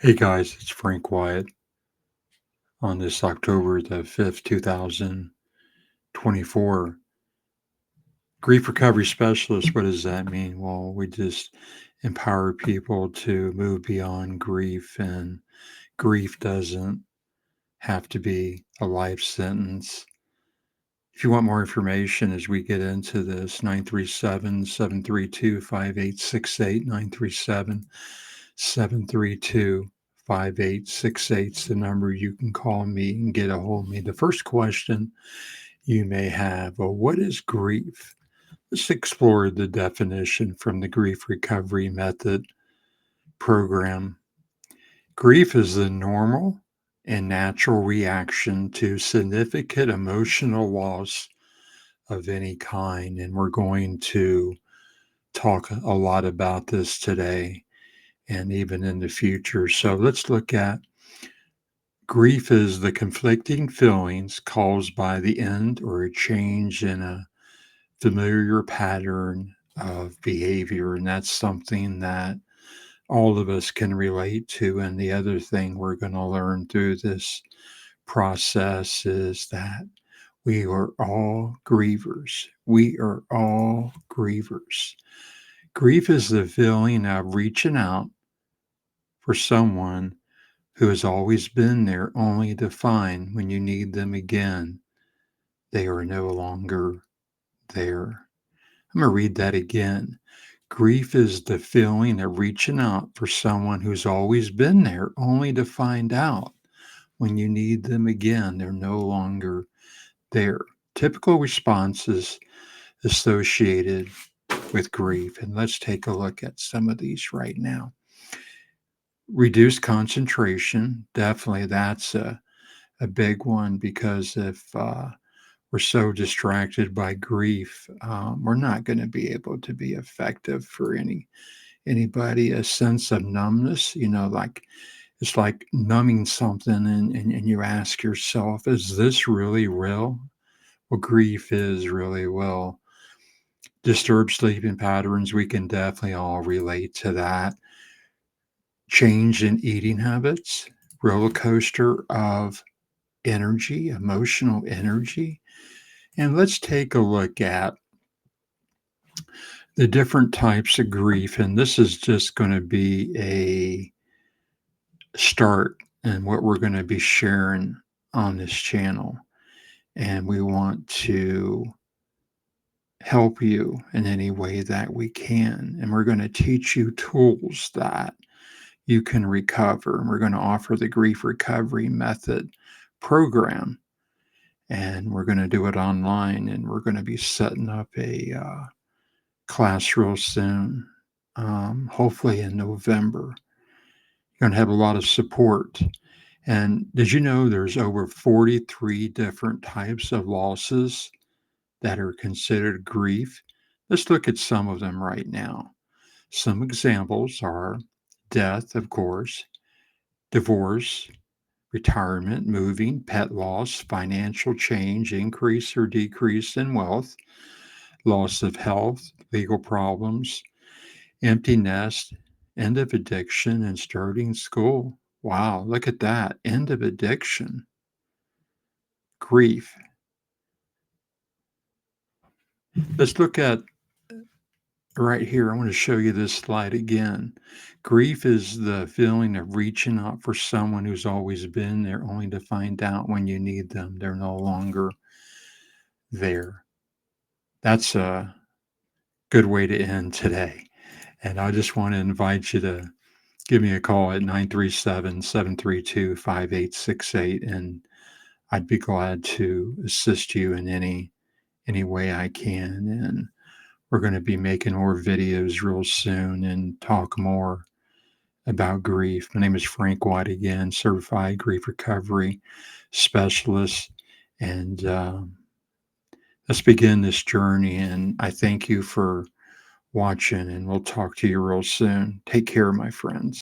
Hey guys, it's Frank Wyatt on this October the 5th, 2024. Grief recovery specialist, what does that mean? Well, we just empower people to move beyond grief, and grief doesn't have to be a life sentence. If you want more information as we get into this, 937-732-5868, 937-732-5868 is the number you can call me and get a hold of me. The first question you may have, well, what is grief? Let's explore the definition from the Grief Recovery Method program. Grief is the normal and natural reaction to significant emotional loss of any kind. And we're going to talk a lot about this today and even in the future. So let's look at grief is the conflicting feelings caused by the end or a change in a familiar pattern of behavior. And that's something that all of us can relate to. And the other thing we're going to learn through this process is that we are all grievers. We are all grievers. Grief is the feeling of reaching out for someone who has always been there, only to find when you need them again, they are no longer there. I'm going to read that again. Grief is the feeling of reaching out for someone who's always been there, only to find out when you need them again, they're no longer there. Typical responses associated with grief. And let's take a look at some of these right now. Reduced concentration. Definitely, that's a big one because if we're so distracted by grief, we're not going to be able to be effective for anybody. A sense of numbness, like it's like numbing something, and you ask yourself, is this really real? Well, grief is really real. Disturbed sleeping patterns, we can definitely all relate to that. Change in eating habits, roller coaster of energy, emotional energy. And let's take a look at the different types of grief. And this is just going to be a start in what we're going to be sharing on this channel. And we want to help you in any way that we can. And we're going to teach you tools that you can recover. And we're going to offer the Grief Recovery Method program. And we're going to do it online. And we're going to be setting up a class real soon, hopefully in November. You're going to have a lot of support. And did you know there's over 43 different types of losses that are considered grief? Let's look at some of them right now. Some examples are death, of course, divorce, retirement, moving, pet loss, financial change, increase or decrease in wealth, loss of health, legal problems, empty nest, end of addiction, and starting school. Wow, look at that. End of addiction, grief. Let's look at right here. I want to show you this slide again. Grief is the feeling of reaching out for someone who's always been there, only to find out when you need them, they're no longer there. That's a good way to end today. And I just want to invite you to give me a call at 937-732-5868, and I'd be glad to assist you in any way I can. And we're going to be making more videos real soon and talk more about grief. My name is Frank White again, certified grief recovery specialist. And let's begin this journey. And I thank you for watching, and we'll talk to you real soon. Take care, my friends.